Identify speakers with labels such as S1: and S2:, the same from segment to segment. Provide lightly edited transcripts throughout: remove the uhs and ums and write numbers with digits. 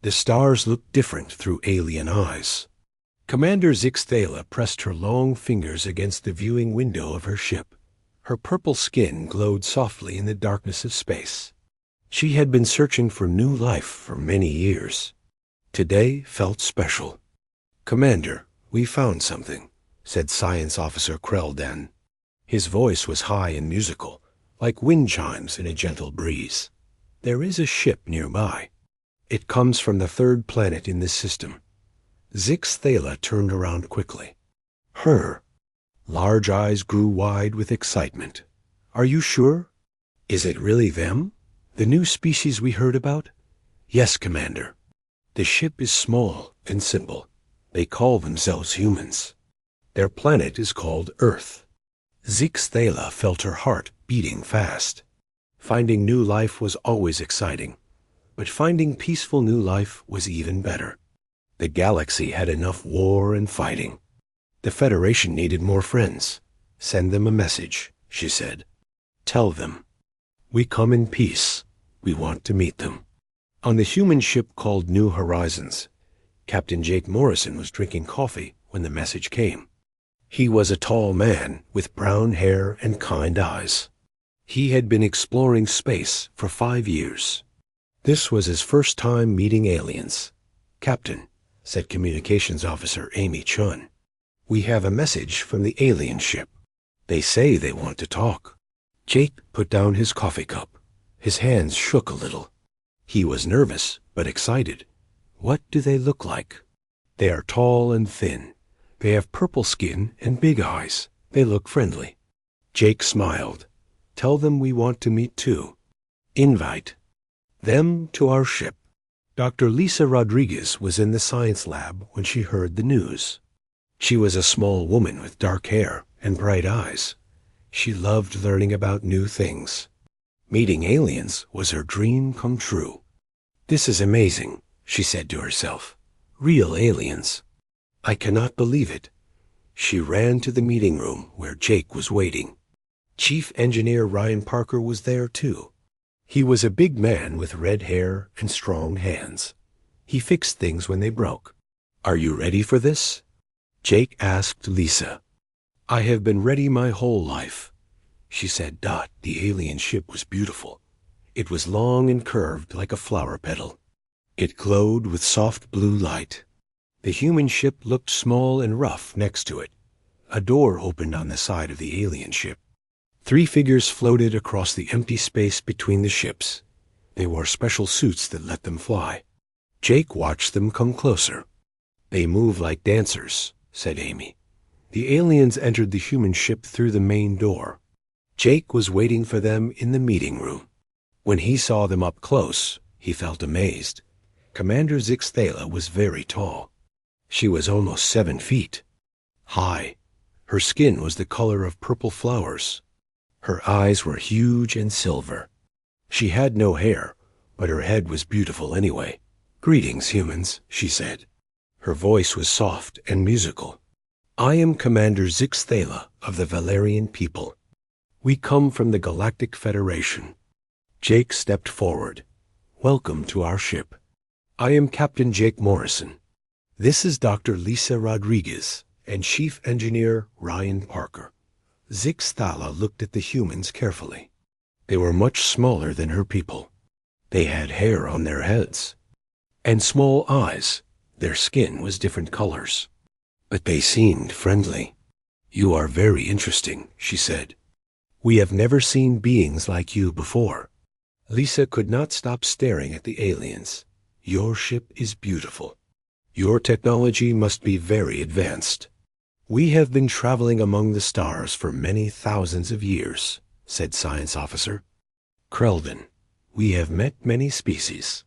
S1: The stars looked different through alien eyes. Commander Zixthala pressed her long fingers against the viewing window of her ship. Her purple skin glowed softly in the darkness of space. She had been searching for new life for many years. Today felt special. "Commander, we found something," said Science Officer Krelden. His voice was high and musical, like wind chimes in a gentle breeze. "There is a ship nearby. It comes from the third planet in this system." Zixthala turned around quickly. "Her." Large eyes grew wide with excitement. "Are you sure? Is it really them? The new species we heard about?" "Yes, Commander. The ship is small and simple. They call themselves humans. Their planet is called Earth." Zixthala felt her heart beating fast. Finding new life was always exciting, but finding peaceful new life was even better. The galaxy had enough war and fighting. The Federation needed more friends. "Send them a message," she said. "Tell them, we come in peace. We want to meet them." On the human ship called New Horizons, Captain Jake Morrison was drinking coffee when the message came. He was a tall man with brown hair and kind eyes. He had been exploring space for 5 years. This was his first time meeting aliens. "Captain," said Communications Officer Amy Chun, "we have a message from the alien ship. They say they want to talk." Jake put down his coffee cup. His hands shook a little. He was nervous, but excited. "What do they look like?" "They are tall and thin. They have purple skin and big eyes. They look friendly." Jake smiled. "Tell them we want to meet too. Invite them to our ship." Dr. Lisa Rodriguez was in the science lab when she heard the news. She was a small woman with dark hair and bright eyes. She loved learning about new things. Meeting aliens was her dream come true. "This is amazing," she said to herself. "Real aliens. I cannot believe it." She ran to the meeting room where Jake was waiting. Chief Engineer Ryan Parker was there too. He was a big man with red hair and strong hands. He fixed things when they broke. "Are you ready for this?" Jake asked Lisa. "I have been ready my whole life." She said the alien ship was beautiful. It was long and curved like a flower petal. It glowed with soft blue light. The human ship looked small and rough next to it. A door opened on the side of the alien ship. 3 figures floated across the empty space between the ships. They wore special suits that let them fly. Jake watched them come closer. "They move like dancers," said Amy. The aliens entered the human ship through the main door. Jake was waiting for them in the meeting room. When he saw them up close, he felt amazed. Commander Zixthala was very tall. She was almost 7 feet high. Her skin was the color of purple flowers. Her eyes were huge and silver. She had no hair, but her head was beautiful anyway. "Greetings, humans," she said. Her voice was soft and musical. "I am Commander Zixthala of the Valerian people. We come from the Galactic Federation." Jake stepped forward. "Welcome to our ship. I am Captain Jake Morrison. This is Dr. Lisa Rodriguez and Chief Engineer Ryan Parker." Zixthala looked at the humans carefully. They were much smaller than her people. They had hair on their heads and small eyes. Their skin was different colors, but they seemed friendly. "You are very interesting," she said. "We have never seen beings like you before." Lisa could not stop staring at the aliens. "Your ship is beautiful. Your technology must be very advanced." "We have been traveling among the stars for many thousands of years," said Science Officer Krelden. "We have met many species,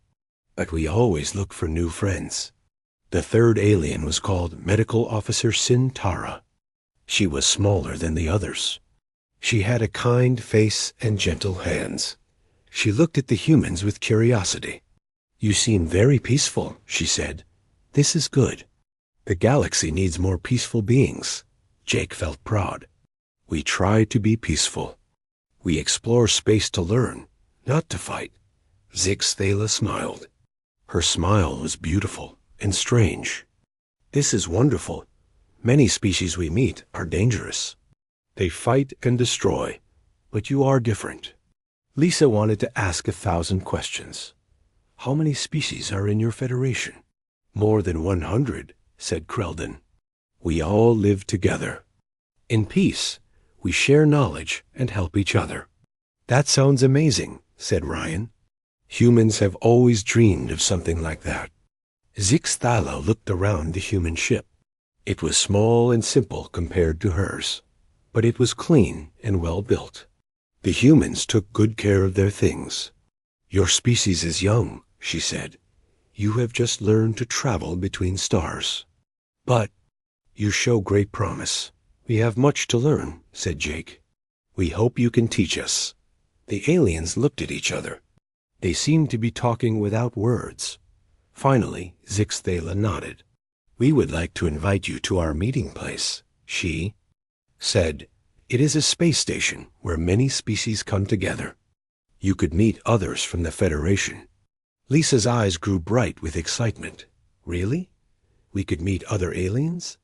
S1: but we always look for new friends." The third alien was called Medical Officer Sintara. She was smaller than the others. She had a kind face and gentle hands. She looked at the humans with curiosity. "You seem very peaceful," she said. "This is good. The galaxy needs more peaceful beings." Jake felt proud. "We try to be peaceful. We explore space to learn, not to fight." Zixthala smiled. Her smile was beautiful and strange. "This is wonderful. Many species we meet are dangerous. They fight and destroy, but you are different." Lisa wanted to ask 1,000 questions. "How many species are in your federation?" "More than 100, said Kreldon. "We all live together. In peace, we share knowledge and help each other." "That sounds amazing," said Ryan. "Humans have always dreamed of something like that." Zixthala looked around the human ship. It was small and simple compared to hers, but it was clean and well built. The humans took good care of their things. "Your species is young," she said. "You have just learned to travel between stars. But you show great promise." "We have much to learn," said Jake. "We hope you can teach us." The aliens looked at each other. They seemed to be talking without words. Finally, Zixthala nodded. "We would like to invite you to our meeting place," she said. "It is a space station where many species come together. You could meet others from the Federation." Lisa's eyes grew bright with excitement. "Really? We could meet other aliens?"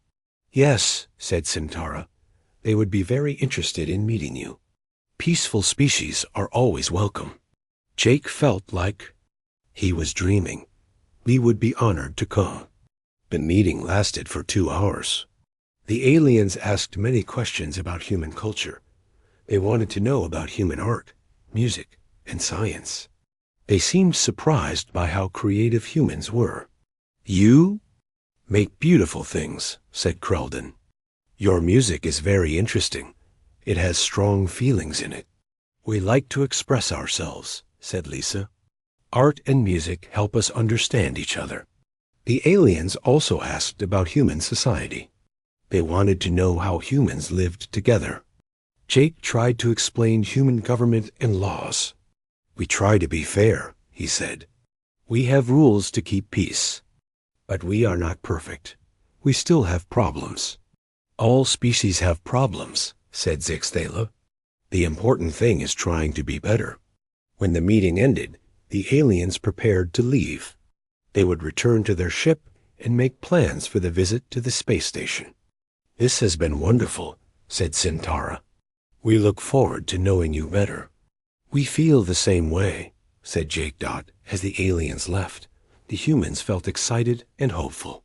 S1: "Yes," said Centaura. "They would be very interested in meeting you. Peaceful species are always welcome." Jake felt like he was dreaming. We would be honored to come. The meeting lasted for 2 hours. The aliens asked many questions about human culture. They wanted to know about human art, music, and science. They seemed surprised by how creative humans were. "You make beautiful things," said Kreldon. "Your music is very interesting. It has strong feelings in it." "We like to express ourselves," said Lisa. "Art and music help us understand each other." The aliens also asked about human society. They wanted to know how humans lived together. Jake tried to explain human government and laws. "We try to be fair," he said. "We have rules to keep peace. But we are not perfect. We still have problems." "All species have problems," said Zixthala. "The important thing is trying to be better." When the meeting ended, the aliens prepared to leave. They would return to their ship and make plans for the visit to the space station. "This has been wonderful," said Centaura. "We look forward to knowing you better." "We feel the same way," said Jake Dot. As the aliens left, the humans felt excited and hopeful.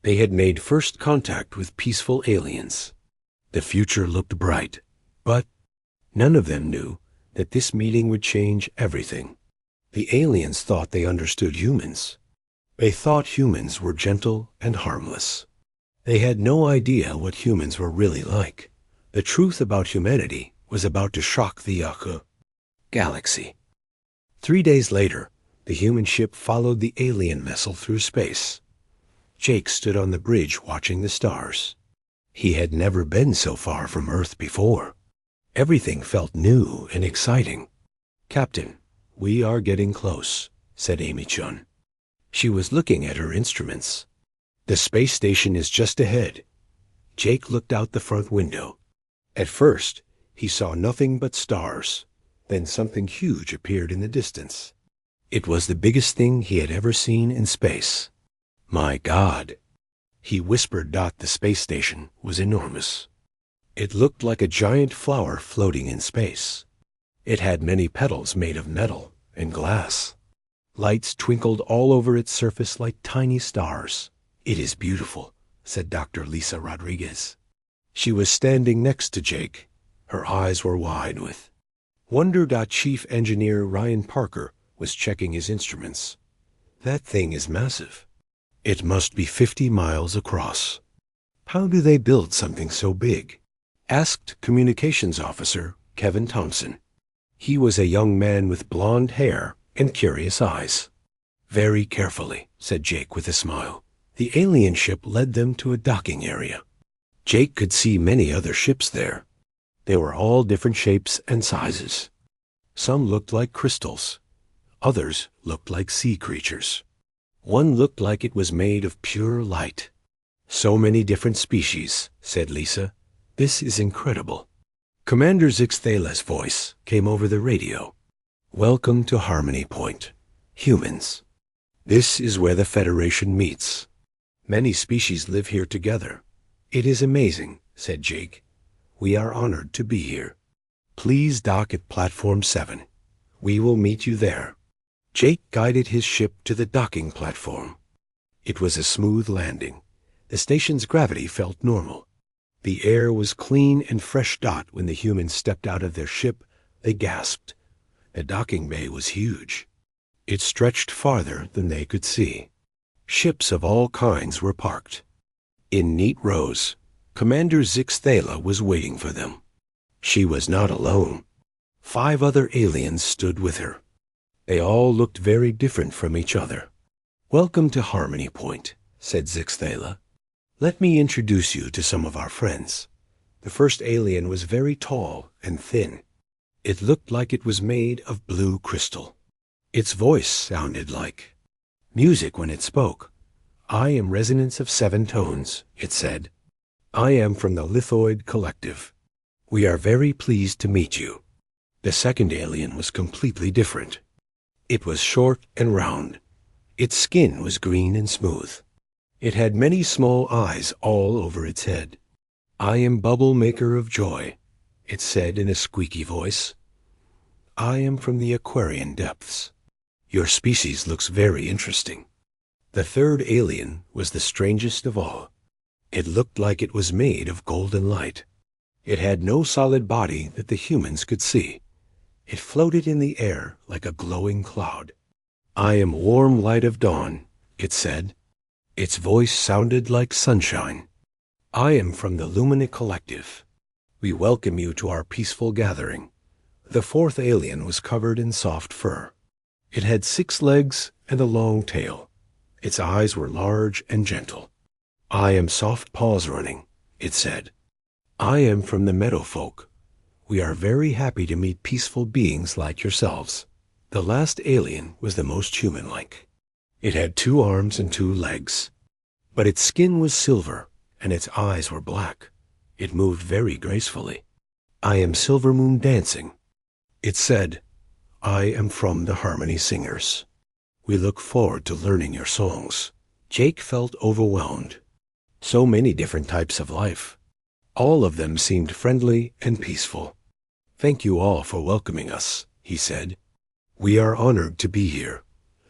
S1: They had made first contact with peaceful aliens. The future looked bright, but none of them knew that this meeting would change everything. The aliens thought they understood humans. They thought humans were gentle and harmless. They had no idea what humans were really like. The truth about humanity was about to shock the galaxy. 3 days later, the human ship followed the alien vessel through space. Jake stood on the bridge watching the stars. He had never been so far from Earth before. Everything felt new and exciting. "Captain, we are getting close," said Amy-chun. She was looking at her instruments. "The space station is just ahead." Jake looked out the front window. At first, he saw nothing but stars. Then something huge appeared in the distance. It was the biggest thing he had ever seen in space. "My God," he whispered. The space station was enormous. It looked like a giant flower floating in space. It had many petals made of metal and glass. Lights twinkled all over its surface like tiny stars. "It is beautiful," said Dr. Lisa Rodriguez. She was standing next to Jake. Her eyes were wide with wonder. Chief Engineer Ryan Parker was checking his instruments. "That thing is massive. It must be 50 miles across. How do they build something so big?" asked Communications Officer Kevin Thompson. He was a young man with blonde hair and curious eyes. "Very carefully," said Jake with a smile. The alien ship led them to a docking area. Jake could see many other ships there. They were all different shapes and sizes. Some looked like crystals. Others looked like sea creatures. One looked like it was made of pure light. "So many different species," said Lisa. "This is incredible." Commander Zixthala's voice came over the radio. "Welcome to Harmony Point, humans. This is where the Federation meets. Many species live here together. It is amazing, said Jake. We are honored to be here. Please dock at Platform 7. We will meet you there. Jake guided his ship to the docking platform. It was a smooth landing. The station's gravity felt normal. The air was clean and fresh. When the humans stepped out of their ship, they gasped. The docking bay was huge. It stretched farther than they could see. Ships of all kinds were parked. In neat rows, Commander Zixthala was waiting for them. She was not alone. 5 other aliens stood with her. They all looked very different from each other. Welcome to Harmony Point, said Zixthala. Let me introduce you to some of our friends. The first alien was very tall and thin. It looked like it was made of blue crystal. Its voice sounded like music when it spoke. I am Resonance of 7 Tones, it said. I am from the Lithoid Collective. We are very pleased to meet you. The second alien was completely different. It was short and round. Its skin was green and smooth. It had many small eyes all over its head. I am Bubble Maker of Joy, it said in a squeaky voice. I am from the Aquarian depths. Your species looks very interesting. The third alien was the strangest of all. It looked like it was made of golden light. It had no solid body that the humans could see. It floated in the air like a glowing cloud. I am Warm Light of Dawn, it said. Its voice sounded like sunshine. I am from the Lumina Collective. We welcome you to our peaceful gathering. The fourth alien was covered in soft fur. It had 6 legs and a long tail. Its eyes were large and gentle. I am Soft Paws Running, it said. I am from the Meadowfolk. We are very happy to meet peaceful beings like yourselves. The last alien was the most human-like. It had 2 arms and 2 legs. But its skin was silver, and its eyes were black. It moved very gracefully. I am Silver Moon Dancing. It said, I am from the Harmony Singers. We look forward to learning your songs. Jake felt overwhelmed. So many different types of life. All of them seemed friendly and peaceful. Thank you all for welcoming us, he said. We are honored to be here.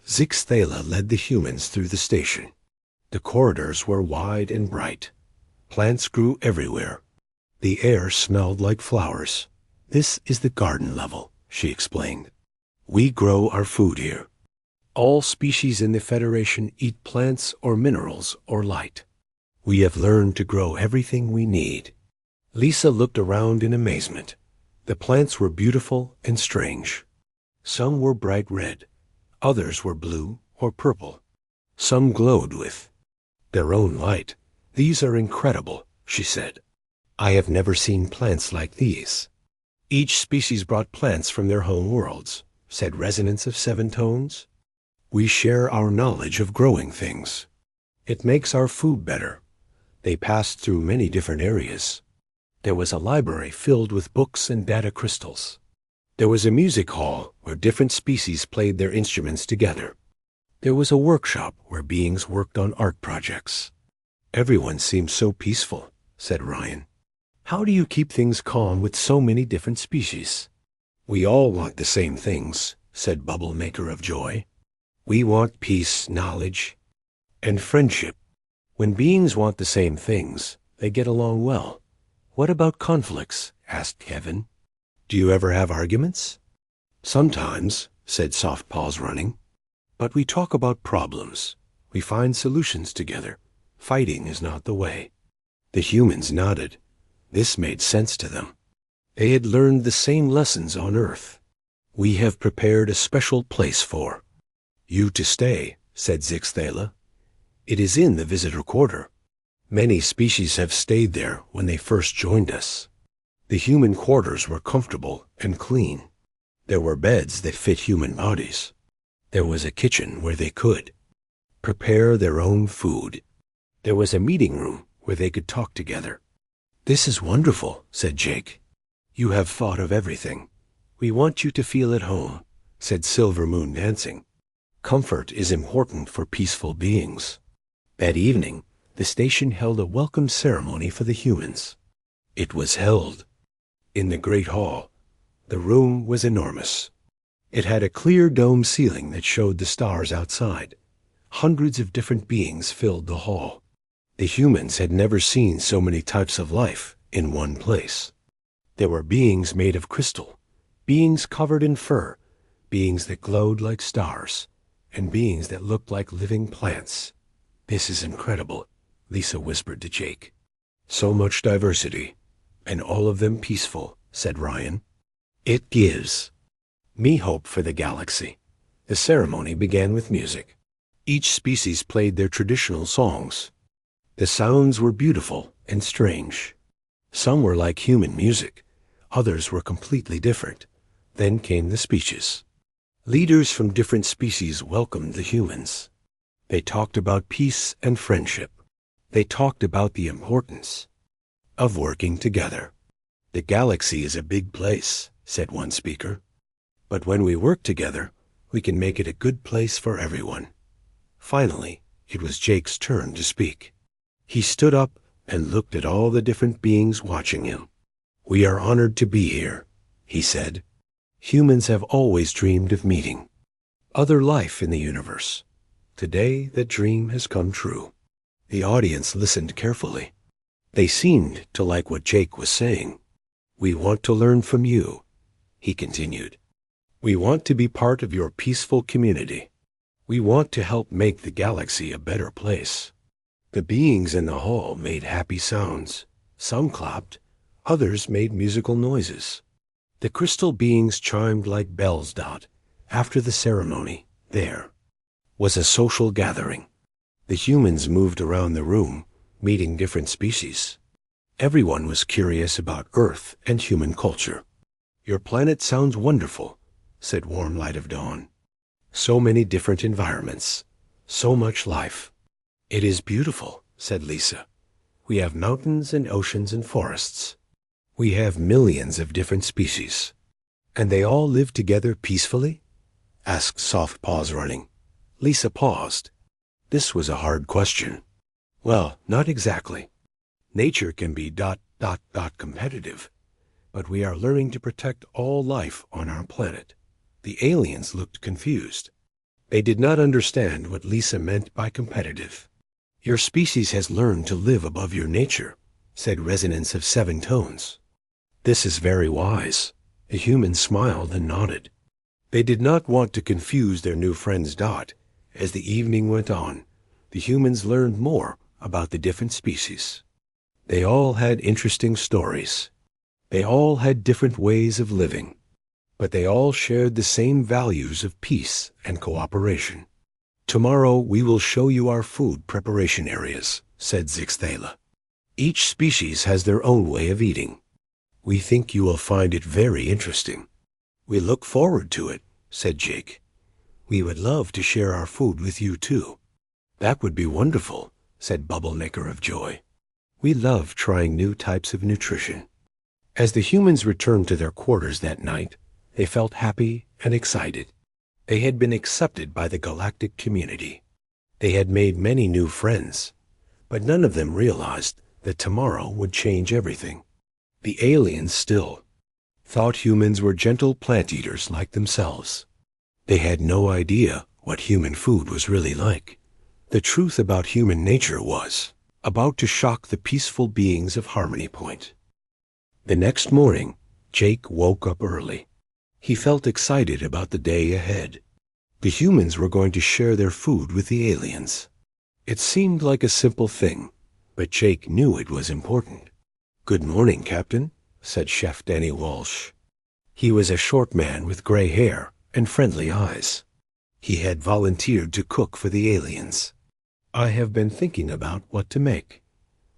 S1: Zixthala led the humans through the station. The corridors were wide and bright. Plants grew everywhere. The air smelled like flowers. This is the garden level, she explained. We grow our food here. All species in the Federation eat plants or minerals or light. We have learned to grow everything we need. Lisa looked around in amazement. The plants were beautiful and strange. Some were bright red. Others were blue or purple. Some glowed with their own light. These are incredible, she said. I have never seen plants like these. Each species brought plants from their home worlds, said Resonance of 7 Tones. We share our knowledge of growing things. It makes our food better. They passed through many different areas. There was a library filled with books and data crystals. There was a music hall where different species played their instruments together. There was a workshop where beings worked on art projects. Everyone seemed so peaceful, said Ryan. How do you keep things calm with so many different species? We all want the same things, said Bubble Maker of Joy. We want peace, knowledge, and friendship. When beings want the same things, they get along well. What about conflicts? Asked Kevin. Do you ever have arguments? Sometimes, said Soft Paws Running. But we talk about problems. We find solutions together. Fighting is not the way. The humans nodded. This made sense to them. They had learned the same lessons on Earth. We have prepared a special place for you to stay, said Zixthala. It is in the visitor quarter. Many species have stayed there when they first joined us. The human quarters were comfortable and clean. There were beds that fit human bodies. There was a kitchen where they could prepare their own food. There was a meeting room where they could talk together. This is wonderful, said Jake. You have thought of everything. We want you to feel at home, said Silver Moon Dancing. Comfort is important for peaceful beings. That evening, the station held a welcome ceremony for the humans. It was held in the Great Hall. The room was enormous. It had a clear dome ceiling that showed the stars outside. Hundreds of different beings filled the hall. The humans had never seen so many types of life in one place. There were beings made of crystal, beings covered in fur, beings that glowed like stars, and beings that looked like living plants. "This is incredible," Lisa whispered to Jake. "So much diversity, and all of them peaceful," said Ryan. "It gives me hope for the galaxy." The ceremony began with music. Each species played their traditional songs. The sounds were beautiful and strange. Some were like human music, others were completely different. Then came the speeches. Leaders from different species welcomed the humans. They talked about peace and friendship. They talked about the importance of working together. "The galaxy is a big place," said one speaker. "But when we work together, we can make it a good place for everyone." Finally, it was Jake's turn to speak. He stood up and looked at all the different beings watching him. "We are honored to be here," he said. "Humans have always dreamed of meeting other life in the universe. Today, the dream has come true." The audience listened carefully. They seemed to like what Jake was saying. "We want to learn from you," he continued. "We want to be part of your peaceful community. We want to help make the galaxy a better place." The beings in the hall made happy sounds. Some clapped, others made musical noises. The crystal beings chimed like bells. After the ceremony, there was a social gathering. The humans moved around the room, meeting different species. Everyone was curious about Earth and human culture. "Your planet sounds wonderful," said Warm Light of Dawn. "So many different environments, so much life." "It is beautiful," said Lisa. "We have mountains and oceans and forests. We have millions of different species." "And they all live together peacefully?" asked Soft Paws Running. Lisa paused. This was a hard question. "Well, not exactly. Nature can be ... competitive, but we are learning to protect all life on our planet." The aliens looked confused. They did not understand what Lisa meant by competitive. "Your species has learned to live above your nature," said Resonance of Seven Tones. "This is very wise." The humans smiled and nodded. They did not want to confuse their new friends. As the evening went on, the humans learned more about the different species. They all had interesting stories. They all had different ways of living, but they all shared the same values of peace and cooperation. "Tomorrow we will show you our food preparation areas," said Zixthala. "Each species has their own way of eating. We think you will find it very interesting." "We look forward to it," said Jake. "We would love to share our food with you too." "That would be wonderful," said Bubblemaker of Joy. "We love trying new types of nutrition." As the humans returned to their quarters that night, they felt happy and excited. They had been accepted by the galactic community. They had made many new friends, but none of them realized that tomorrow would change everything. The aliens still thought humans were gentle plant eaters like themselves. They had no idea what human food was really like. The truth about human nature was about to shock the peaceful beings of Harmony Point. The next morning, Jake woke up early. He felt excited about the day ahead. The humans were going to share their food with the aliens. It seemed like a simple thing, but Jake knew it was important. "Good morning, Captain," said Chef Danny Walsh. He was a short man with gray hair and friendly eyes. He had volunteered to cook for the aliens. "I have been thinking about what to make."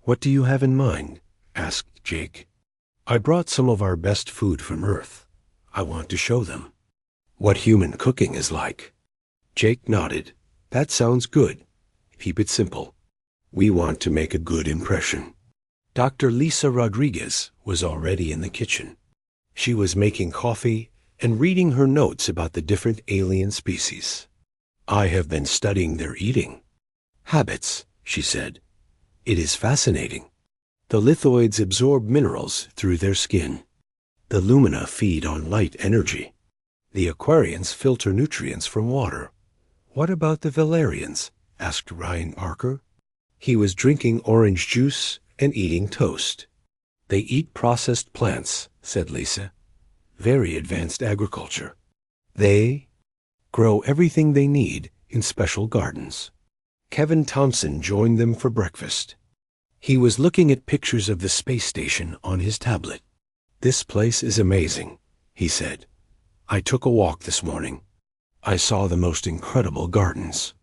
S1: "What do you have in mind?" asked Jake. "I brought some of our best food from Earth. I want to show them what human cooking is like." Jake nodded. "That sounds good. Keep it simple. We want to make a good impression." Dr. Lisa Rodriguez was already in the kitchen. She was making coffee and reading her notes about the different alien species. I have been studying their eating habits, she said. It is fascinating. The lithoids absorb minerals through their skin. The lumina feed on light energy. The aquarians filter nutrients from water. What about the Valerians? Asked Ryan Parker. He was drinking orange juice and eating toast. They eat processed plants, said Lisa. Very advanced agriculture. They grow everything they need in special gardens. Kevin Thompson joined them for breakfast. He was looking at pictures of the space station on his tablet. This place is amazing, he said. I took a walk this morning. I saw the most incredible gardens.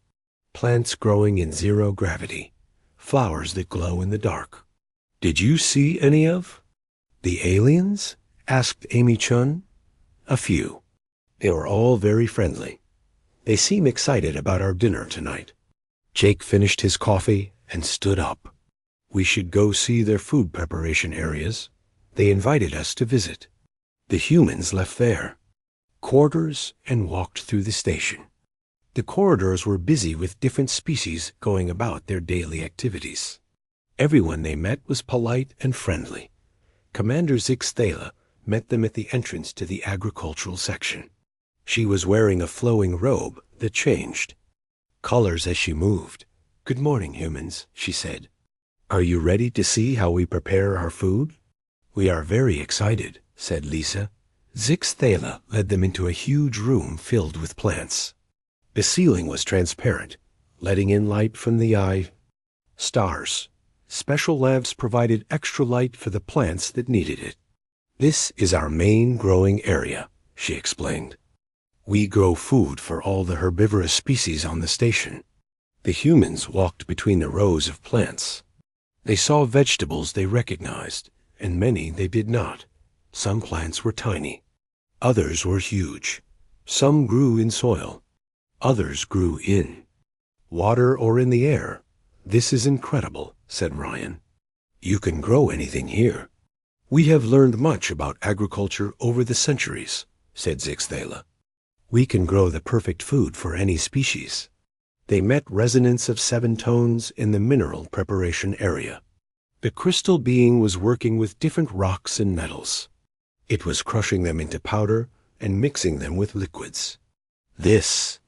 S1: Plants growing in zero gravity. Flowers that glow in the dark. Did you see any of the aliens? Asked Amy Chun. A few. They were all very friendly. They seem excited about our dinner tonight. Jake finished his coffee and stood up. We should go see their food preparation areas. They invited us to visit. The humans left their quarters and walked through the station. The corridors were busy with different species going about their daily activities. Everyone they met was polite and friendly. Commander Zix Thala met them at the entrance to the agricultural section. She was wearing a flowing robe that changed colors as she moved. Good morning, humans, she said. Are you ready to see how we prepare our food? We are very excited, said Lisa. Zix Thala led them into a huge room filled with plants. The ceiling was transparent, letting in light from the eye. Stars. Special lamps provided extra light for the plants that needed it. This is our main growing area, she explained. We grow food for all the herbivorous species on the station. The humans walked between the rows of plants. They saw vegetables they recognized, and many they did not. Some plants were tiny. Others were huge. Some grew in soil. Others grew in water or in the air. This is incredible, said Ryan. You can grow anything here. We have learned much about agriculture over the centuries, said Zix Thala. We can grow the perfect food for any species. They met Resonance of Seven Tones in the mineral preparation area. The crystal being was working with different rocks and metals. It was crushing them into powder and mixing them with liquids. This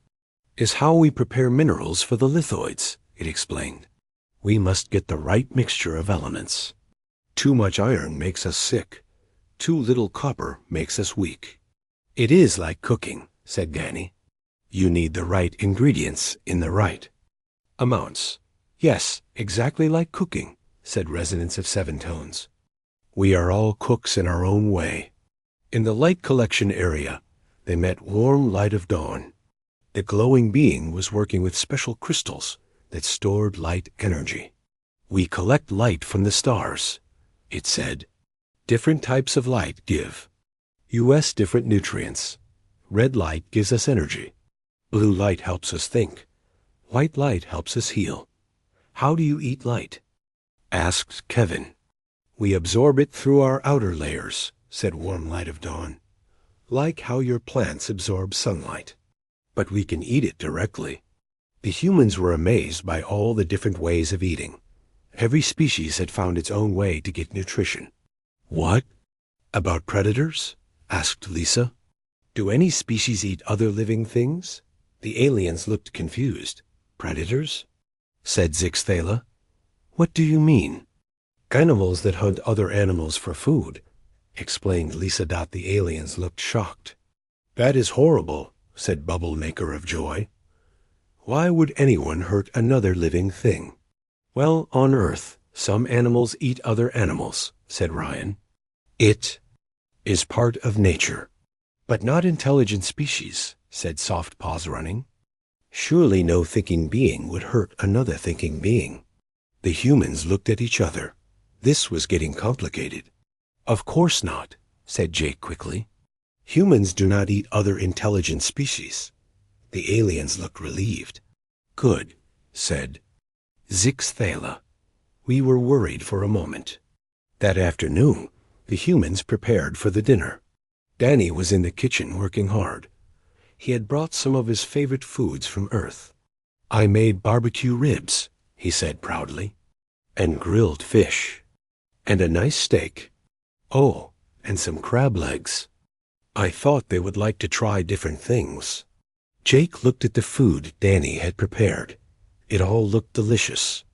S1: is how we prepare minerals for the lithoids, it explained. We must get the right mixture of elements. Too much iron makes us sick. Too little copper makes us weak. It is like cooking, said Danny. You need the right ingredients in the right amounts. Yes, exactly like cooking, said Resonance of Seven Tones. We are all cooks in our own way. In the light collection area, they met Warm Light of Dawn. The glowing being was working with special crystals that stored light energy. We collect light from the stars, it said. Different types of light give us different nutrients. Red light gives us energy. Blue light helps us think. White light helps us heal. How do you eat light? Asked Kevin. We absorb it through our outer layers, said Warm Light of Dawn. Like how your plants absorb sunlight. But we can eat it directly. The humans were amazed by all the different ways of eating. Every species had found its own way to get nutrition. What about predators? Asked Lisa. Do any species eat other living things? The aliens looked confused. Predators? Said Zix Thala. What do you mean? Animals that hunt other animals for food, explained Lisa. The aliens looked shocked. That is horrible, said Bubble Maker of Joy. Why would anyone hurt another living thing? Well, on Earth, some animals eat other animals, said Ryan. It is part of nature. But not intelligent species, said Soft Paws Running. Surely no thinking being would hurt another thinking being. The humans looked at each other. This was getting complicated. Of course not, said Jake quickly. Humans do not eat other intelligent species. The aliens looked relieved. Good, said Zix Thala. We were worried for a moment. That afternoon, the humans prepared for the dinner. Danny was in the kitchen working hard. He had brought some of his favorite foods from Earth. "I made barbecue ribs," he said proudly, "and grilled fish, and a nice steak. Oh, and some crab legs. I thought they would like to try different things." Jake looked at the food Danny had prepared. It all looked delicious.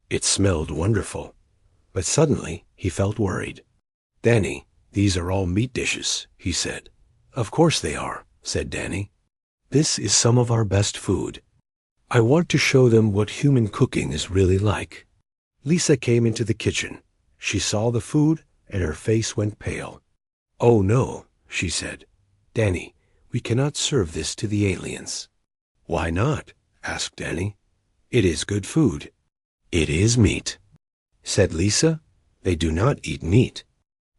S1: It smelled wonderful. But suddenly he felt worried. "Danny, these are all meat dishes," he said. "Of course they are," said Danny. "This is some of our best food. I want to show them what human cooking is really like." Lisa came into the kitchen. She saw the food, and her face went pale. "Oh no," she said. "Danny, we cannot serve this to the aliens." "Why not?" asked Danny. "It is good food." "It is meat," said Lisa. "They do not eat meat.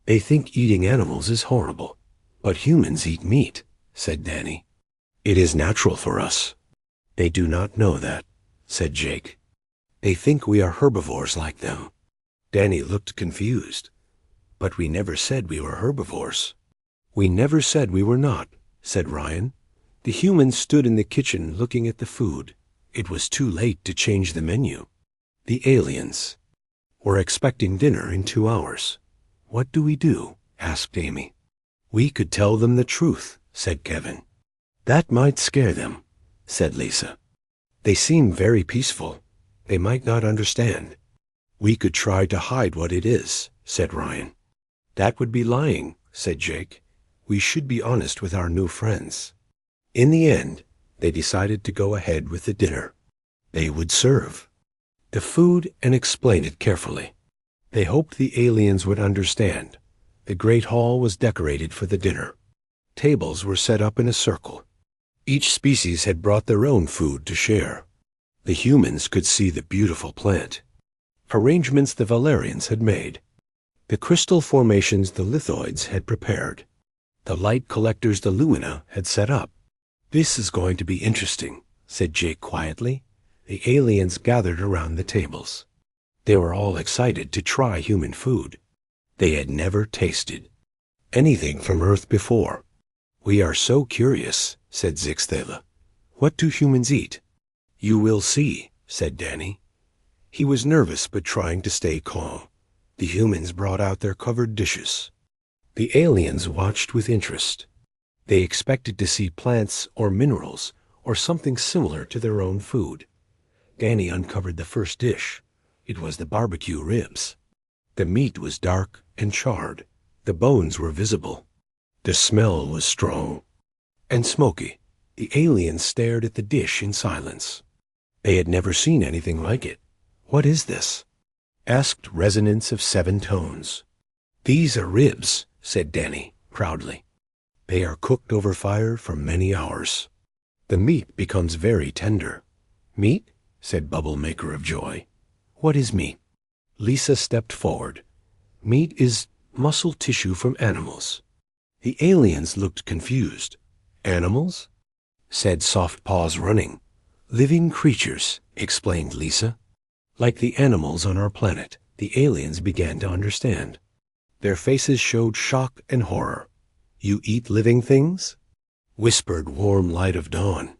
S1: They think eating animals is horrible. But humans eat meat," said Danny. "It is natural for us." "They do not know that," said Jake. "They think we are herbivores like them." Danny looked confused. "But we never said we were herbivores." "We never said we were not," said Ryan. The humans stood in the kitchen looking at the food. It was too late to change the menu. The aliens were expecting dinner in 2 hours. "What do we do?" asked Amy. "We could tell them the truth," said Kevin. "That might scare them," said Lisa. "They seem very peaceful. They might not understand." "We could try to hide what it is," said Ryan. "That would be lying," said Jake. "We should be honest with our new friends." In the end, they decided to go ahead with the dinner. They would serve the food and explain it carefully. They hoped the aliens would understand. The great hall was decorated for the dinner. Tables were set up in a circle. Each species had brought their own food to share. The humans could see the beautiful plant, arrangements the Valerians had made, the crystal formations the lithoids had prepared, the light collectors the Lumina had set up. "This is going to be interesting," said Jake quietly. The aliens gathered around the tables. They were all excited to try human food. They had never tasted anything from Earth before. "We are so curious," said Zixthala. "What do humans eat?" "You will see," said Danny. He was nervous but trying to stay calm. The humans brought out their covered dishes. The aliens watched with interest. They expected to see plants or minerals or something similar to their own food. Danny uncovered the first dish. It was the barbecue ribs. The meat was dark and charred. The bones were visible. The smell was strong and smoky. The aliens stared at the dish in silence. They had never seen anything like it. "What is this?" asked Resonance of 7 Tones. "These are ribs," said Danny proudly. "They are cooked over fire for many hours. The meat becomes very tender." "Meat?" said Bubble Maker of Joy. "What is meat?" Lisa stepped forward. "Meat is muscle tissue from animals." The aliens looked confused. "Animals?" said Soft Paws Running. "Living creatures," explained Lisa. "Like the animals on our planet." The aliens began to understand. Their faces showed shock and horror. "You eat living things?" whispered Warm Light of Dawn.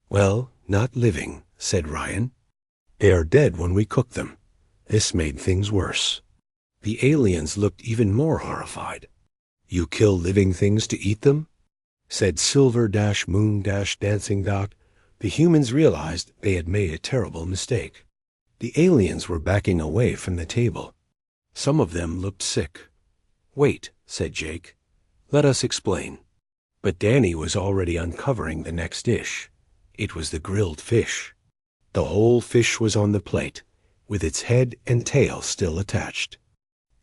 S1: "Well, not living," said Ryan. "They are dead when we cook them." This made things worse. The aliens looked even more horrified. "You kill living things to eat them?" said Silver-Moon-Dancing Dot. The humans realized they had made a terrible mistake. The aliens were backing away from the table. Some of them looked sick. "Wait," said Jake. "Let us explain." But Danny was already uncovering the next dish. It was the grilled fish. The whole fish was on the plate, with its head and tail still attached.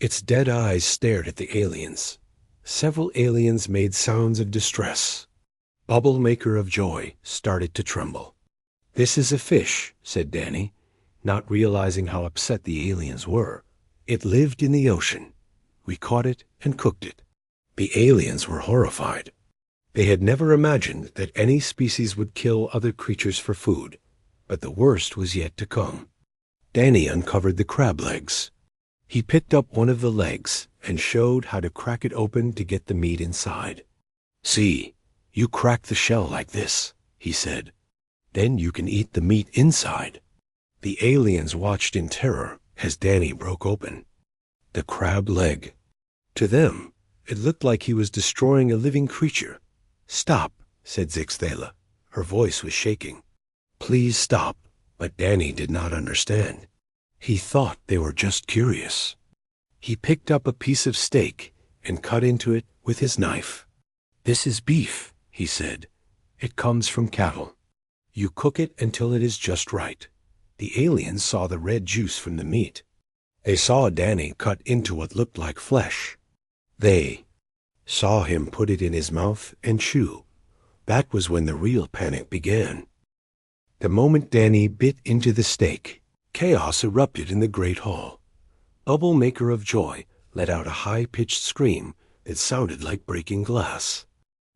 S1: Its dead eyes stared at the aliens. Several aliens made sounds of distress. Bubble Maker of Joy started to tremble. "This is a fish," said Danny, not realizing how upset the aliens were. "It lived in the ocean. We caught it and cooked it." The aliens were horrified. They had never imagined that any species would kill other creatures for food, but the worst was yet to come. Danny uncovered the crab legs. He picked up one of the legs and showed how to crack it open to get the meat inside. "See, You crack the shell like this, he said. Then you can eat the meat inside. The aliens watched in terror as Danny broke open the crab leg. To them, it looked like he was destroying a living creature. Stop, said Zixthala. Her voice was shaking. Please stop. But Danny did not understand. He thought they were just curious. He picked up a piece of steak and cut into it with his knife. This is beef, he said. It comes from cattle. You cook it until it is just right. The aliens saw the red juice from the meat. They saw Danny cut into what looked like flesh. They saw him put it in his mouth and chew. That was when the real panic began. The moment Danny bit into the steak, chaos erupted in the great hall. Bubble, maker of joy, let out a high-pitched scream that sounded like breaking glass.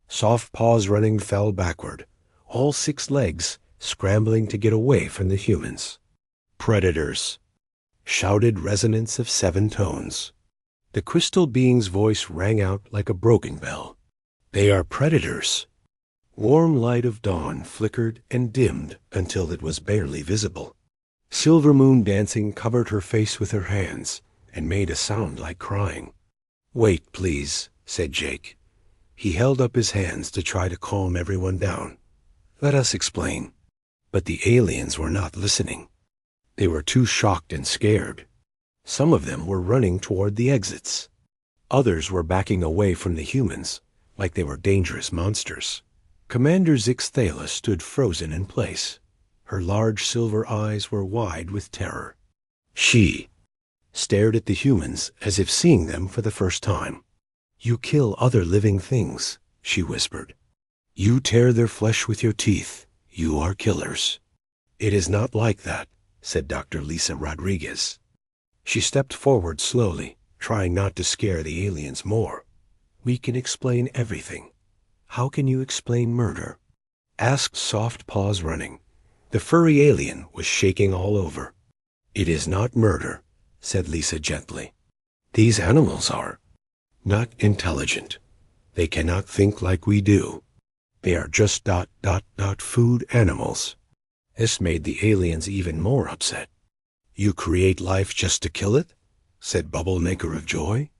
S1: Soft Paws Running fell backward, all 6 legs scrambling to get away from the humans. Predators, shouted Resonance of 7 tones. The crystal being's voice rang out like a broken bell. They are predators. Warm light of dawn flickered and dimmed until it was barely visible. Silver Moon Dancing covered her face with her hands and made a sound like crying. Wait, please, said Jake. He held up his hands to try to calm everyone down. Let us explain. But the aliens were not listening. They were too shocked and scared. Some of them were running toward the exits. Others were backing away from the humans, like they were dangerous monsters. Commander Zixthala stood frozen in place. Her large silver eyes were wide with terror. She stared at the humans as if seeing them for the first time. You kill other living things, she whispered. You tear their flesh with your teeth. You are killers. It is not like that, said Dr. Lisa Rodriguez. She stepped forward slowly, trying not to scare the aliens more. We can explain everything. How can you explain murder? Asked Soft Paws Running. The furry alien was shaking all over. It is not murder, said Lisa gently. These animals are not intelligent. They cannot think like we do. They are just food animals. This made the aliens even more upset. You create life just to kill it? Said Bubble, maker of joy.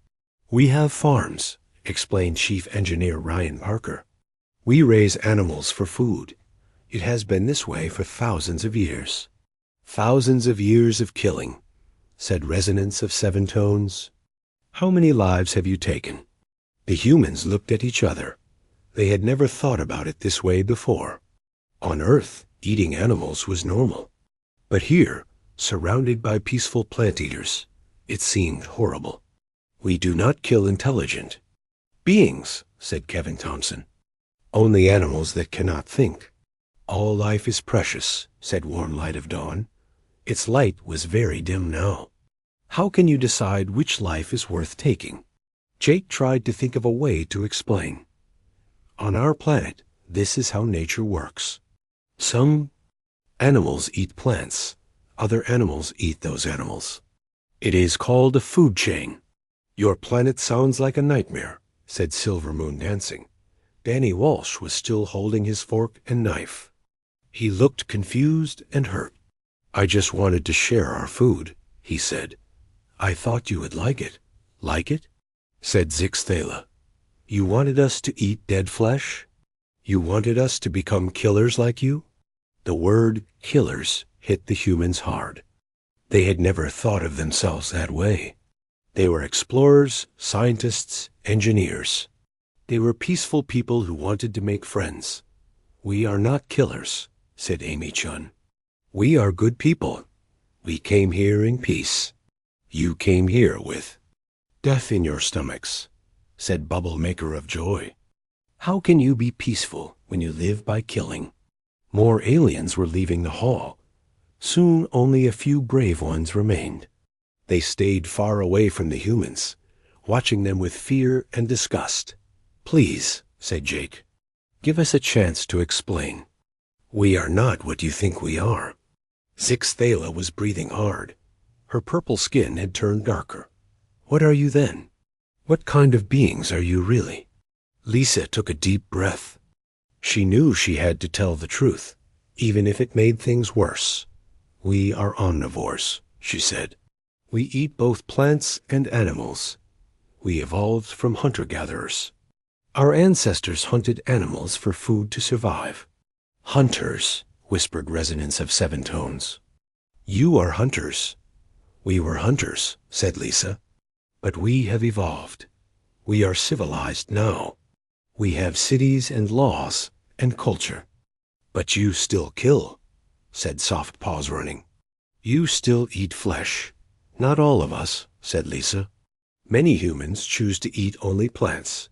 S1: We have farms, explained Chief Engineer Ryan Parker. We raise animals for food. It has been this way for thousands of years. Thousands of years of killing, said Resonance of 7 tones. How many lives have you taken? The humans looked at each other. They had never thought about it this way before. On Earth, eating animals was normal. But here, surrounded by peaceful plant eaters, it seemed horrible. We do not kill intelligent beings, said Kevin Thompson. Only animals that cannot think. All life is precious, said Warm Light of Dawn. Its light was very dim now. How can you decide which life is worth taking? Jake tried to think of a way to explain. On our planet, this is how nature works. Some animals eat plants. Other animals eat those animals. It is called a food chain. Your planet sounds like a nightmare, said Silver Moon Dancing. Danny Walsh was still holding his fork and knife. He looked confused and hurt. I just wanted to share our food, he said. I thought you would like it. Like it? Said Zixthala. You wanted us to eat dead flesh? You wanted us to become killers like you? The word killers hit the humans hard. They had never thought of themselves that way. They were explorers, scientists, engineers. They were peaceful people who wanted to make friends. We are not killers, said Amy Chun. We are good people. We came here in peace. You came here with death in your stomachs, said Bubble, maker of joy. How can you be peaceful when you live by killing? More aliens were leaving the hall. Soon only a few brave ones remained. They stayed far away from the humans, watching them with fear and disgust. Please, said Jake, give us a chance to explain. We are not what you think we are. Zixthala was breathing hard. Her purple skin had turned darker. What are you then? What kind of beings are you really? Lisa took a deep breath. She knew she had to tell the truth, even if it made things worse. "We are omnivores," she said. "We eat both plants and animals. We evolved from hunter-gatherers. Our ancestors hunted animals for food to survive." "Hunters," whispered Resonance of Seven Tones. "You are hunters." "We were hunters," said Lisa. "But we have evolved. We are civilized now. We have cities and laws and culture." "But you still kill," said Soft Paws Running. "You still eat flesh." "Not all of us," said Lisa. "Many humans choose to eat only plants.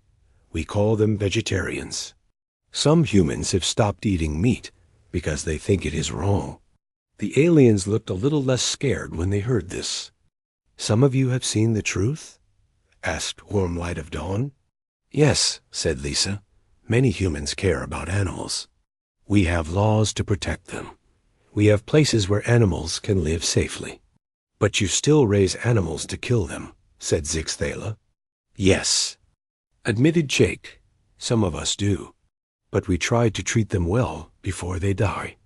S1: We call them vegetarians. Some humans have stopped eating meat because they think it is wrong." The aliens looked a little less scared when they heard this. "Some of you have seen the truth?" asked Warm Light of Dawn. "Yes," said Lisa. "Many humans care about animals. We have laws to protect them. We have places where animals can live safely." "But you still raise animals to kill them," said Zixthala. "Yes," admitted Jake. "Some of us do. But we try to treat them well before they die.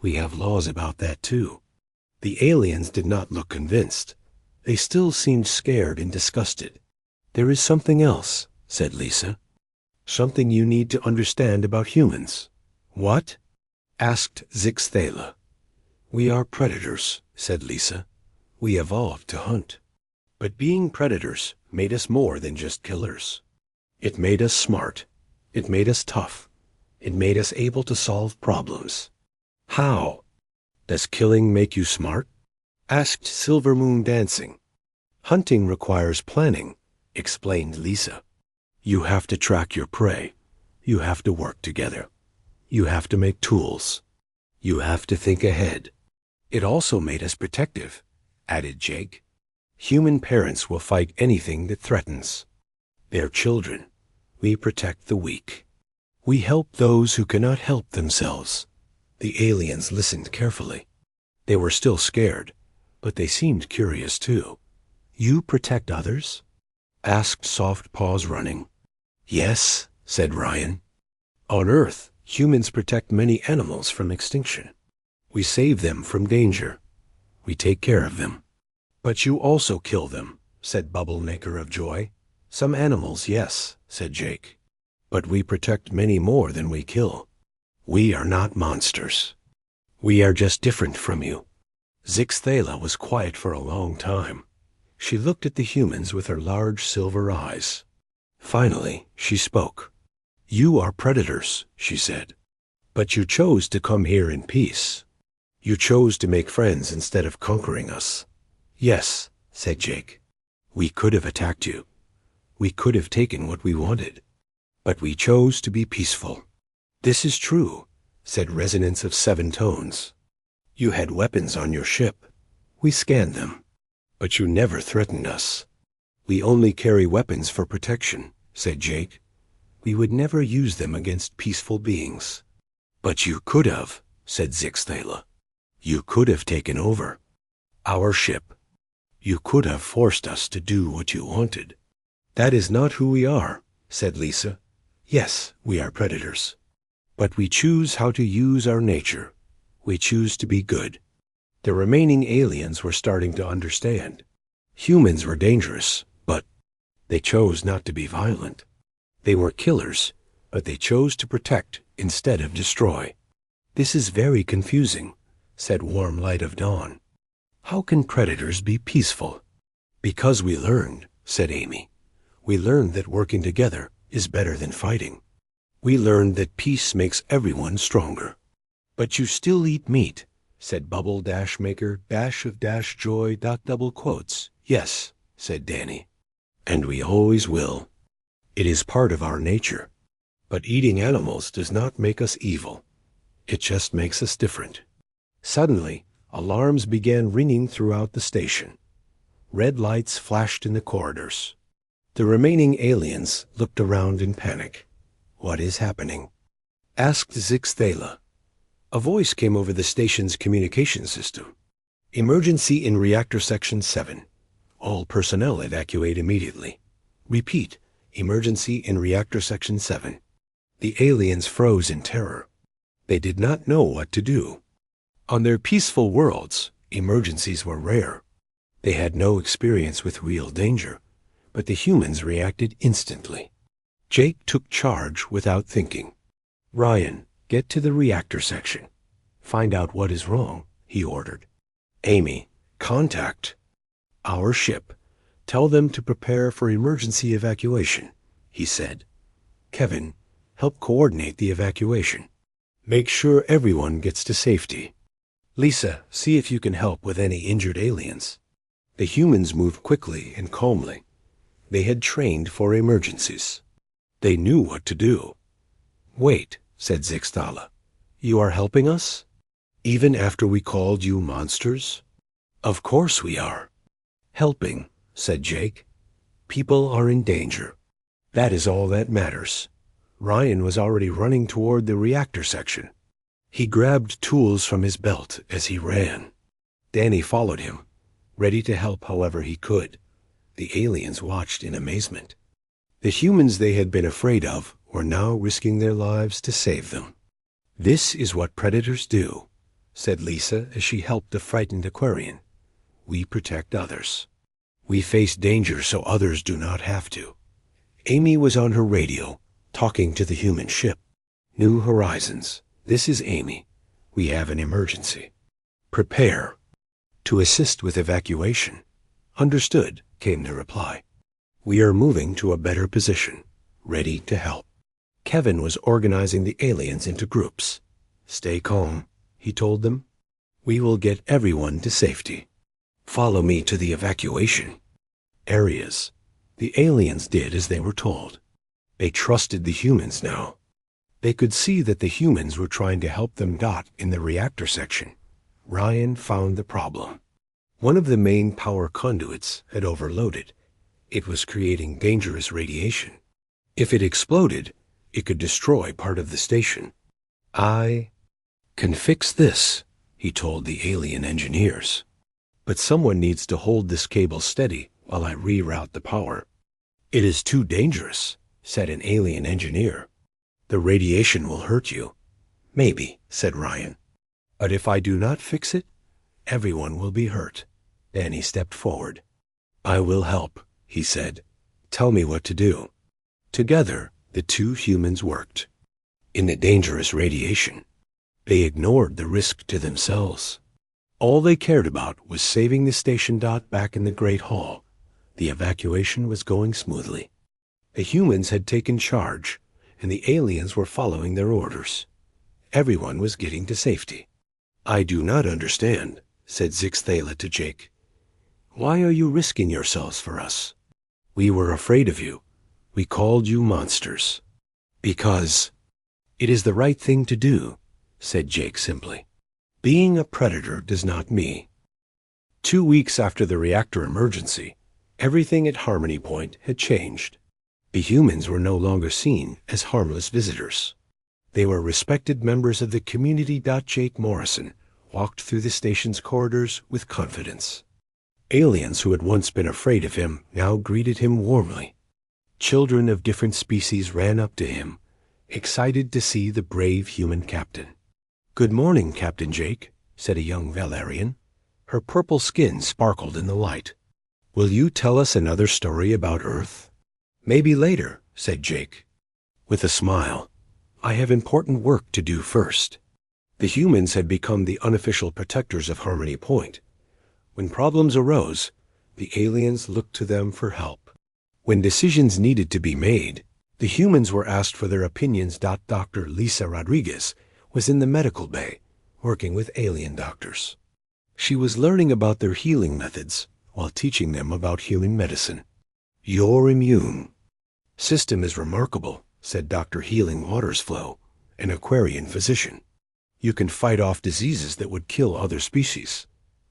S1: We have laws about that too." The aliens did not look convinced. They still seemed scared and disgusted. "There is something else," said Lisa. "Something you need to understand about humans." "What?" asked Zixthala. "We are predators," said Lisa. "We evolved to hunt. But being predators made us more than just killers. It made us smart. It made us tough. It made us able to solve problems." "How? Does killing make you smart?" asked Silver Moon Dancing. "Hunting requires planning," explained Lisa. "You have to track your prey. You have to work together. You have to make tools. You have to think ahead." "It also made us protective," added Jake. "Human parents will fight anything that threatens. Their children. We protect the weak. We help those who cannot help themselves." The aliens listened carefully. They were still scared, but they seemed curious too. "You protect others?" asked Soft Paws Running. "Yes," said Ryan. "On Earth, humans protect many animals from extinction. We save them from danger. We take care of them." "But you also kill them," said Bubble Maker of Joy. "Some animals, yes," said Jake. "But we protect many more than we kill. We are not monsters. We are just different from you." Zixthala was quiet for a long time. She looked at the humans with her large silver eyes. Finally, she spoke. "You are predators," she said. "But you chose to come here in peace. You chose to make friends instead of conquering us." "Yes," said Jake. "We could have attacked you. We could have taken what we wanted. But we chose to be peaceful." "This is true," said Resonance of Seven Tones. "You had weapons on your ship. We scanned them. But you never threatened us." "We only carry weapons for protection," said Jake. "We would never use them against peaceful beings." "But you could have," said Zixthala. "You could have taken over our ship. You could have forced us to do what you wanted." "That is not who we are," said Lisa. "Yes, we are predators. But we choose how to use our nature. We choose to be good." The remaining aliens were starting to understand. Humans were dangerous, but they chose not to be violent. They were killers, but they chose to protect instead of destroy. "This is very confusing," said Warm Light of Dawn. "How can predators be peaceful?" "Because we learned," said Amy. "We learned that working together is better than fighting. We learned that peace makes everyone stronger." "But you still eat meat," said Bubble Dash Maker Dash of Dash Joy double quotes. "Yes," said Danny. "And we always will. It is part of our nature. But eating animals does not make us evil. It just makes us different." Suddenly, alarms began ringing throughout the station. Red lights flashed in the corridors. The remaining aliens looked around in panic. "What is happening?" asked Zixthala. A voice came over the station's communication system. "Emergency in Reactor Section 7. All personnel evacuate immediately. Repeat, emergency in Reactor Section 7." The aliens froze in terror. They did not know what to do. On their peaceful worlds, emergencies were rare. They had no experience with real danger, but the humans reacted instantly. Jake took charge without thinking. "Ryan, get to the reactor section. Find out what is wrong," he ordered. "Amy, contact our ship. Tell them to prepare for emergency evacuation," he said. "Kevin, help coordinate the evacuation. Make sure everyone gets to safety. Lisa, see if you can help with any injured aliens." The humans moved quickly and calmly. They had trained for emergencies. They knew what to do. "Wait," said Zixtala. "You are helping us? Even after we called you monsters?" "Of course we are." "Helping," said Jake. "People are in danger. That is all that matters." Ryan was already running toward the reactor section. He grabbed tools from his belt as he ran. Danny followed him, ready to help however he could. The aliens watched in amazement. The humans they had been afraid of were now risking their lives to save them. "This is what predators do," said Lisa as she helped the frightened Aquarian. "We protect others. We face danger so others do not have to." Amy was on her radio, talking to the human ship. "New Horizons, this is Amy. We have an emergency. Prepare to assist with evacuation." "Understood," came the reply. "We are moving to a better position, ready to help." Kevin was organizing the aliens into groups. "Stay calm," he told them. "We will get everyone to safety. Follow me to the evacuation areas." The aliens did as they were told. They trusted the humans now. They could see that the humans were trying to help them in the reactor section. Ryan found the problem. One of the main power conduits had overloaded. It was creating dangerous radiation. If it exploded, it could destroy part of the station. "I can fix this," he told the alien engineers. "But someone needs to hold this cable steady while I reroute the power." "It is too dangerous," said an alien engineer. "The radiation will hurt you." "Maybe," said Ryan. "But if I do not fix it, everyone will be hurt." Danny stepped forward. "I will help," he said. "Tell me what to do." Together, the two humans worked. In the dangerous radiation, they ignored the risk to themselves. All they cared about was saving the station back in the Great Hall. The evacuation was going smoothly. The humans had taken charge, and the aliens were following their orders. Everyone was getting to safety. "I do not understand," said Zixthala to Jake. "Why are you risking yourselves for us? We were afraid of you. We called you monsters." "Because it is the right thing to do," said Jake simply. "Being a predator does not mean." 2 weeks after the reactor emergency, everything at Harmony Point had changed. The humans were no longer seen as harmless visitors. They were respected members of the community. Jake Morrison walked through the station's corridors with confidence. Aliens who had once been afraid of him now greeted him warmly. Children of different species ran up to him, excited to see the brave human captain. "Good morning, Captain Jake," said a young Valerian. Her purple skin sparkled in the light. "Will you tell us another story about Earth?" "Maybe later," said Jake. With a smile, "I have important work to do first." The humans had become the unofficial protectors of Harmony Point. When problems arose, the aliens looked to them for help. When decisions needed to be made, the humans were asked for their opinions. Dr. Lisa Rodriguez was in the medical bay, working with alien doctors. She was learning about their healing methods while teaching them about human medicine. "Your immune system is remarkable," said Dr. Healing Watersflow, an Aquarian physician. "You can fight off diseases that would kill other species."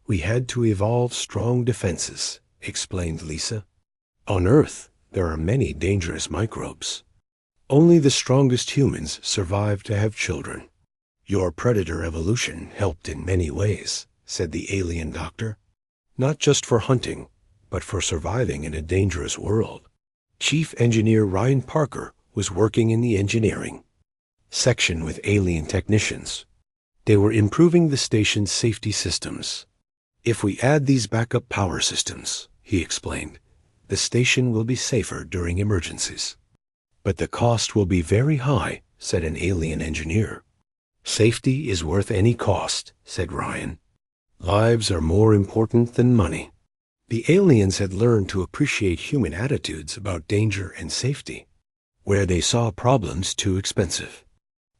S1: "We had to evolve strong defenses," explained Lisa. "On Earth, there are many dangerous microbes. Only the strongest humans survive to have children." "Your predator evolution helped in many ways," said the alien doctor. "Not just for hunting, but for surviving in a dangerous world." Chief Engineer Ryan Parker was working in the engineering. section with alien technicians. They were improving the station's safety systems. "If we add these backup power systems," he explained, "the station will be safer during emergencies." "But the cost will be very high," said an alien engineer. "Safety is worth any cost," said Ryan. "Lives are more important than money." The aliens had learned to appreciate human attitudes about danger and safety. Where they saw problems too expensive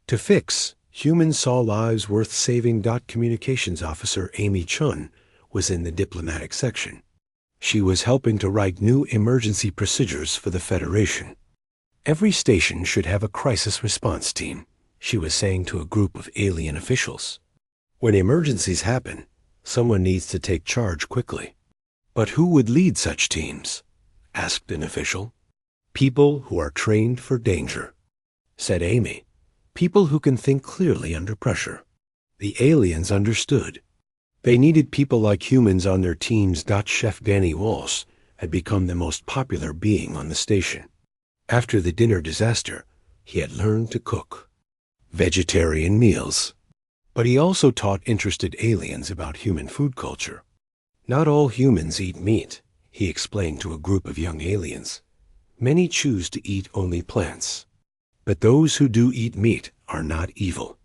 S1: to fix, humans saw lives worth saving. Communications officer Amy Chun was in the diplomatic section. She was helping to write new emergency procedures for the Federation. "Every station should have a crisis response team," she was saying to a group of alien officials. "When emergencies happen, someone needs to take charge quickly." "But who would lead such teams?" asked an official. "People who are trained for danger," said Amy. "People who can think clearly under pressure." The aliens understood. They needed people like humans on their teams. Chef Danny Walsh had become the most popular being on the station. After the dinner disaster, he had learned to cook vegetarian meals. But he also taught interested aliens about human food culture. "Not all humans eat meat," he explained to a group of young aliens. "Many choose to eat only plants. But those who do eat meat are not evil.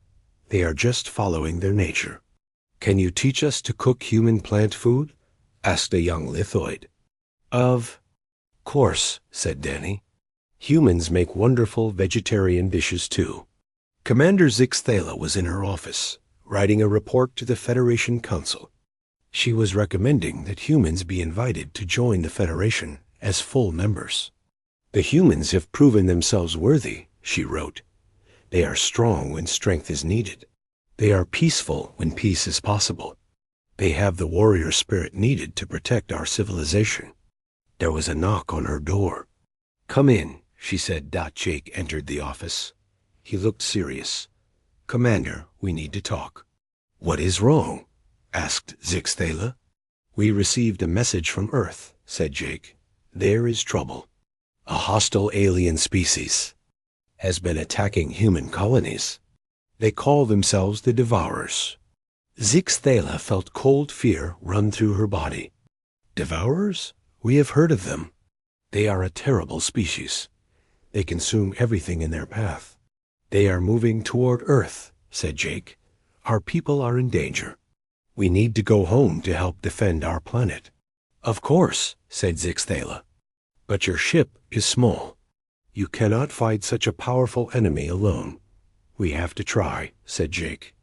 S1: They are just following their nature." "Can you teach us to cook human plant food?" asked a young lithoid. "Of course," said Danny. "Humans make wonderful vegetarian dishes too." Commander Zixthala was in her office, writing a report to the Federation Council. She was recommending that humans be invited to join the Federation as full members. "The humans have proven themselves worthy," she wrote. "They are strong when strength is needed. They are peaceful when peace is possible. They have the warrior spirit needed to protect our civilization." There was a knock on her door. "Come in," she said. Jake entered the office. He looked serious. "Commander, we need to talk." "What is wrong?" asked Zixthala. "We received a message from Earth," said Jake. "There is trouble. A hostile alien species has been attacking human colonies. They call themselves the Devourers." Zixthala felt cold fear run through her body. "Devourers? We have heard of them. They are a terrible species. They consume everything in their path." "They are moving toward Earth," said Jake. "Our people are in danger. We need to go home to help defend our planet." "Of course," said Zixthala. "But your ship is small. You cannot fight such a powerful enemy alone." "We have to try," said Jake.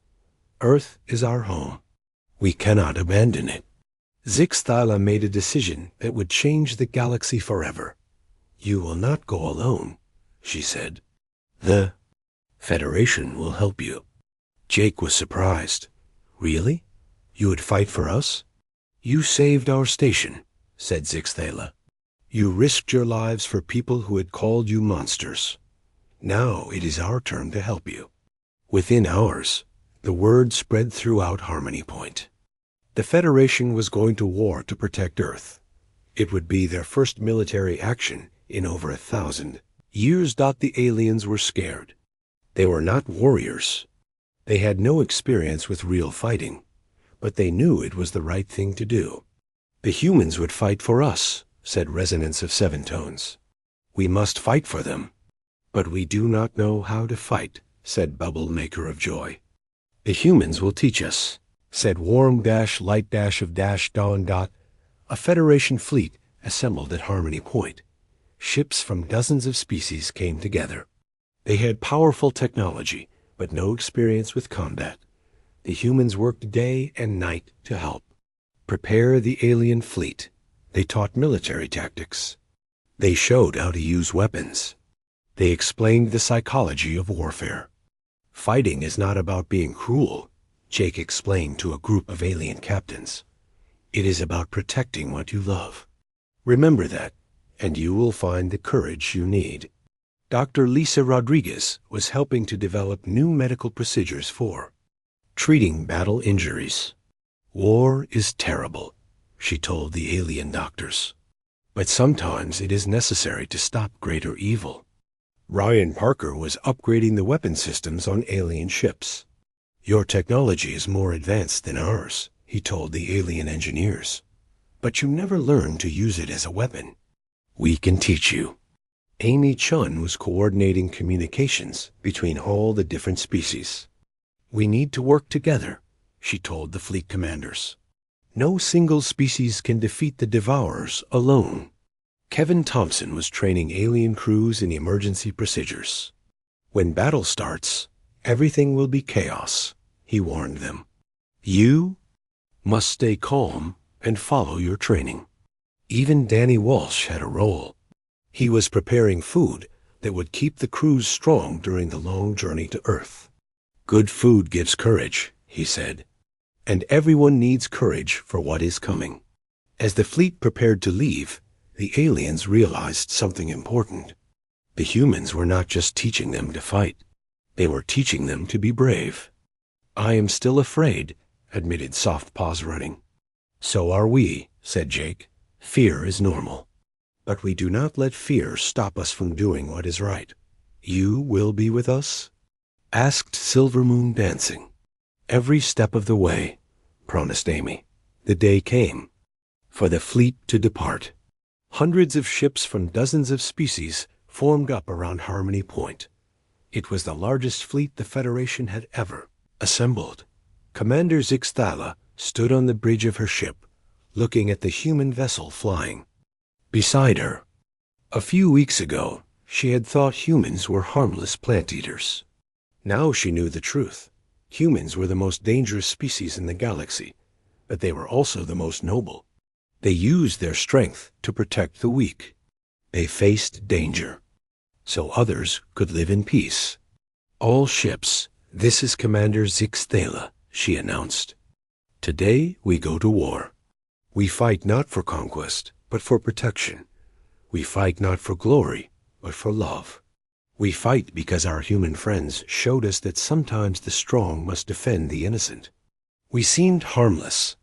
S1: "Earth is our home. We cannot abandon it." Zixthala made a decision that would change the galaxy forever. "You will not go alone," she said. "The Federation will help you." Jake was surprised. "Really? You would fight for us?" "You saved our station," said Zixthala. "You risked your lives for people who had called you monsters. Now it is our turn to help you." Within hours, the word spread throughout Harmony Point. The Federation was going to war to protect Earth. It would be their first military action in over 1,000 years. The aliens were scared. They were not warriors. They had no experience with real fighting, but they knew it was the right thing to do. "The humans would fight for us," said Resonance of Seven Tones. "We must fight for them." "But we do not know how to fight," said Bubble Maker of Joy. "The humans will teach us," said Warm-Light-of-Dawn. A Federation fleet assembled at Harmony Point. Ships from dozens of species came together. They had powerful technology, but no experience with combat. The humans worked day and night to help prepare the alien fleet. They taught military tactics. They showed how to use weapons. They explained the psychology of warfare. "Fighting is not about being cruel," Jake explained to a group of alien captains. "It is about protecting what you love. Remember that, and you will find the courage you need." Dr. Lisa Rodriguez was helping to develop new medical procedures for treating battle injuries. "War is terrible," she told the alien doctors. "But sometimes it is necessary to stop greater evil." Ryan Parker was upgrading the weapon systems on alien ships. "Your technology is more advanced than ours," he told the alien engineers. "But you never learned to use it as a weapon. We can teach you." Amy Chun was coordinating communications between all the different species. "We need to work together," she told the fleet commanders. "No single species can defeat the Devourers alone." Kevin Thompson was training alien crews in emergency procedures. "When battle starts, everything will be chaos," he warned them. "You must stay calm and follow your training." Even Danny Walsh had a role. He was preparing food that would keep the crews strong during the long journey to Earth. "Good food gives courage," he said. "And everyone needs courage for what is coming." As the fleet prepared to leave, the aliens realized something important. The humans were not just teaching them to fight. They were teaching them to be brave. "I am still afraid," admitted Soft Paws Running. "So are we," said Jake. "Fear is normal. But we do not let fear stop us from doing what is right." "You will be with us?" asked Silvermoon Dancing. "Every step of the way," promised Amy. The day came for the fleet to depart. Hundreds of ships from dozens of species formed up around Harmony Point. It was the largest fleet the Federation had ever assembled. Commander Zixthala stood on the bridge of her ship, looking at the human vessel flying beside her. A few weeks ago, she had thought humans were harmless plant eaters. Now she knew the truth. Humans were the most dangerous species in the galaxy, but they were also the most noble. They used their strength to protect the weak. They faced danger, so others could live in peace. "All ships, this is Commander Zixthala," she announced. "Today we go to war. We fight not for conquest, but for protection. We fight not for glory, but for love. We fight because our human friends showed us that sometimes the strong must defend the innocent." "We seemed harmless,"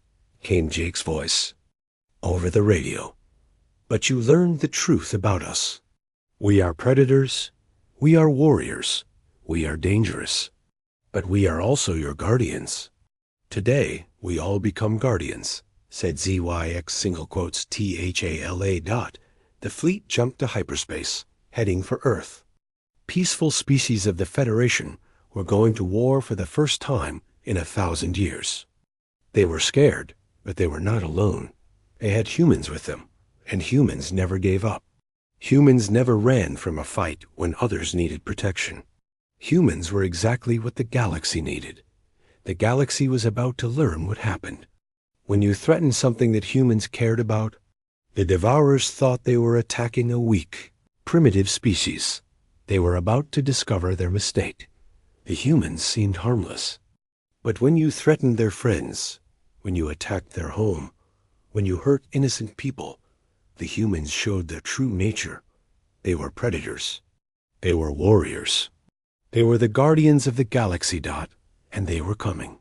S1: came Jake's voice over the radio. "But you learned the truth about us. We are predators. We are warriors. We are dangerous. But we are also your guardians. Today, we all become guardians," said ZYX single quotes THALA dot. The fleet jumped to hyperspace, heading for Earth. Peaceful species of the Federation were going to war for the first time in 1,000 years. They were scared, but they were not alone. They had humans with them, and humans never gave up. Humans never ran from a fight when others needed protection. Humans were exactly what the galaxy needed. The galaxy was about to learn what happened. When you threatened something that humans cared about, the Devourers thought they were attacking a weak, primitive species. They were about to discover their mistake. The humans seemed harmless. But when you threatened their friends, when you attacked their home, when you hurt innocent people, the humans showed their true nature. They were predators. They were warriors. They were the guardians of the galaxy dot, and they were coming.